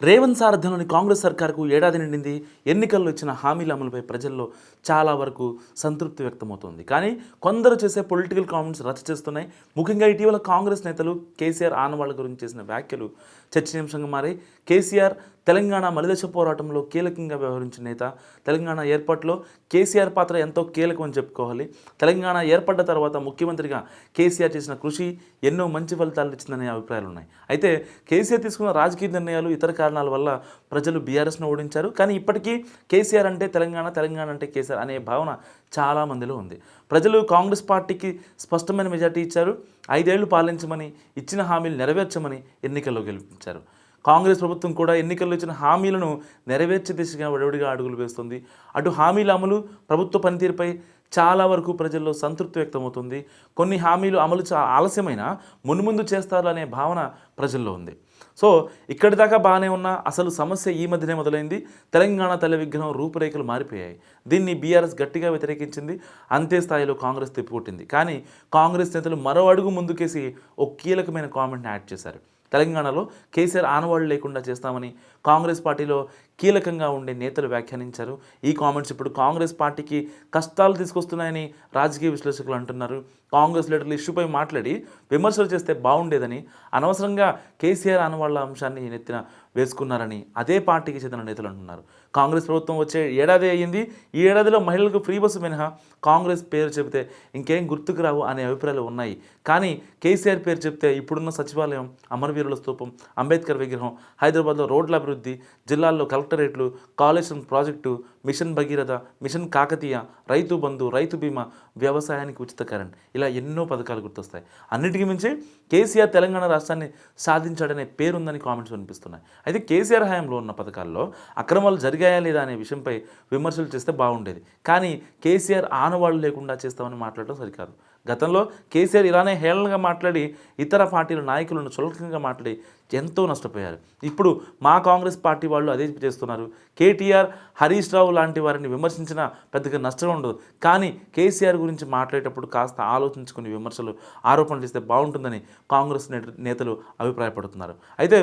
రేవంత్ సారథ్యంలోని కాంగ్రెస్ సర్కార్కు ఏడాది నిండింది. ఎన్నికల్లో ఇచ్చిన హామీల అమలుపై ప్రజల్లో చాలా వరకు సంతృప్తి వ్యక్తమవుతోంది. కానీ కొందరు చేసే పొలిటికల్ కామెంట్స్ రచ్చ చేస్తున్నాయి. ముఖ్యంగా ఇటీవల కాంగ్రెస్ నేతలు కేసీఆర్ ఆనవాళ్ల గురించి చేసిన వ్యాఖ్యలు చర్చనీయాంశంగా మారాయి. కేసీఆర్ తెలంగాణ మలిదశ పోరాటంలో కీలకంగా వ్యవహరించిన నేత. తెలంగాణ ఏర్పాటులో కేసీఆర్ పాత్ర ఎంతో కీలకమని చెప్పుకోవాలి. తెలంగాణ ఏర్పడ్డ తర్వాత ముఖ్యమంత్రిగా కేసీఆర్ చేసిన కృషి ఎన్నో మంచి ఫలితాలు ఇచ్చిందనే అభిప్రాయాలు ఉన్నాయి. అయితే కేసీఆర్ తీసుకున్న రాజకీయ నిర్ణయాలు, ఇతర కారణాల వల్ల ప్రజలు బీఆర్ఎస్ను ఓడించారు. కానీ ఇప్పటికీ కేసీఆర్ అంటే తెలంగాణ, తెలంగాణ అంటే కేసీఆర్ అనే భావన చాలామందిలో ఉంది. ప్రజలు కాంగ్రెస్ పార్టీకి స్పష్టమైన మెజార్టీ ఇచ్చారు. 5 ఏళ్లు పాలించమని, ఇచ్చిన హామీలు నెరవేర్చమని ఎన్నికల్లో గెలిపించారు. కాంగ్రెస్ ప్రభుత్వం కూడా ఎన్నికల్లో ఇచ్చిన హామీలను నెరవేర్చే దిశగా వడివడిగా అడుగులు వేస్తుంది. అటు హామీల అమలు, ప్రభుత్వ పనితీరుపై చాలా వరకు ప్రజల్లో సంతృప్తి వ్యక్తమవుతుంది. కొన్ని హామీలు అమలు ఆలస్యమైన మున్ముందు చేస్తారు అనే భావన ప్రజల్లో ఉంది. సో ఇక్కడి దాకా బాగానే ఉన్న అసలు సమస్య ఈ మధ్యనే మొదలైంది. తెలంగాణ తల్లి విగ్రహం రూపురేఖలు మారిపోయాయి. దీన్ని బీఆర్ఎస్ గట్టిగా వ్యతిరేకించింది. అంతే స్థాయిలో కాంగ్రెస్ తిప్పికొట్టింది. కానీ కాంగ్రెస్ నేతలు మరో అడుగు ముందుకేసి ఒక కీలకమైన కామెంట్ని యాడ్ చేశారు. తెలంగాణలో కేసీఆర్ ఆనవాళ్లు లేకుండా చేస్తామని కాంగ్రెస్ పార్టీలో కీలకంగా ఉండే నేతలు వ్యాఖ్యానించారు. ఈ కామెంట్స్ ఇప్పుడు కాంగ్రెస్ పార్టీకి కష్టాలు తీసుకొస్తున్నాయని రాజకీయ విశ్లేషకులు అంటున్నారు. కాంగ్రెస్ లీడర్లు ఇష్యూపై మాట్లాడి విమర్శలు చేస్తే బాగుండేదని, అనవసరంగా కేసీఆర్ ఆనవాళ్ల అంశాన్ని నెత్తిన వేసుకున్నారని అదే పార్టీకి చెందిన నేతలు అంటున్నారు. కాంగ్రెస్ ప్రభుత్వం వచ్చే ఏడాది అయ్యింది. ఈ ఏడాదిలో మహిళలకు ఫ్రీ బస్సు మినహా కాంగ్రెస్ పేరు చెబితే ఇంకేం గుర్తుకు రావు అనే అభిప్రాయాలు ఉన్నాయి. కానీ కేసీఆర్ పేరు చెప్తే ఇప్పుడున్న సచివాలయం, అమరవీరుల స్తూపం, అంబేద్కర్ విగ్రహం, హైదరాబాద్లో రోడ్ల అభివృద్ధి, జిల్లాల్లో కలెక్టరేట్లు, Kaleshwaram project, mission Bhagiratha, mission Kakatiya, Rythu Bandhu, రైతు బీమా, వ్యవసాయానికి ఉచిత కరెంట్, ఇలా ఎన్నో పథకాలు గుర్తొస్తాయి. అన్నిటికీ మించి కేసీఆర్ తెలంగాణ రాష్ట్రాన్ని సాధించాడనే పేరుందని కామెంట్స్ వినిపిస్తున్నాయి. అయితే కేసీఆర్ హయాంలో ఉన్న పథకాల్లో అక్రమాలు జరిగాయా లేదా అనే విషయంపై విమర్శలు చేస్తే బాగుండేది. కానీ కేసీఆర్ ఆనవాళ్లు లేకుండా చేస్తామని మాట్లాడటం సరికాదు. గతంలో కేసీఆర్ ఇలానే హేళనగా మాట్లాడి, ఇతర పార్టీల నాయకులను చులకనగా మాట్లాడి ఎంతో నష్టపోయారు. ఇప్పుడు మా కాంగ్రెస్ పార్టీ వాళ్ళు అదే చేస్తున్నారు. కేటీఆర్, హరీష్ రావు లాంటి వారిని విమర్శించినా పెద్దగా నష్టం ఉండదు. కానీ కేసీఆర్ గురించి మాట్లాడేటప్పుడు కాస్త ఆలోచించుకుని విమర్శలు, ఆరోపణలు చేస్తే బాగుంటుందని కాంగ్రెస్ నేతలు అభిప్రాయపడుతున్నారు. అయితే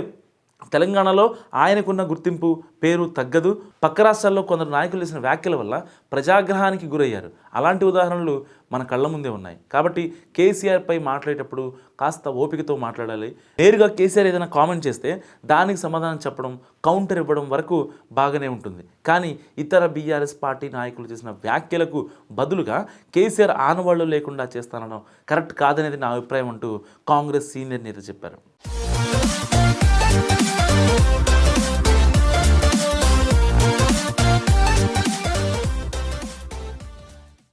తెలంగాణలో ఆయనకున్న గుర్తింపు, పేరు తగ్గదు. పక్క రాష్ట్రాల్లో కొందరు నాయకులు చేసిన వ్యాఖ్యల వల్ల ప్రజాగ్రహానికి గురయ్యారు. అలాంటి ఉదాహరణలు మన కళ్ళ ముందే ఉన్నాయి. కాబట్టి కేసీఆర్పై మాట్లాడేటప్పుడు కాస్త ఓపికతో మాట్లాడాలి. నేరుగా కేసీఆర్ ఏదైనా కామెంట్ చేస్తే దానికి సమాధానం చెప్పడం, కౌంటర్ ఇవ్వడం వరకు బాగానే ఉంటుంది. కానీ ఇతర బీఆర్ఎస్ పార్టీ నాయకులు చేసిన వ్యాఖ్యలకు బదులుగా కేసీఆర్ ఆనవాళ్లు లేకుండా చేస్తానడం కరెక్ట్ కాదనేది నా అభిప్రాయం అంటూ కాంగ్రెస్ సీనియర్ నేత చెప్పారు.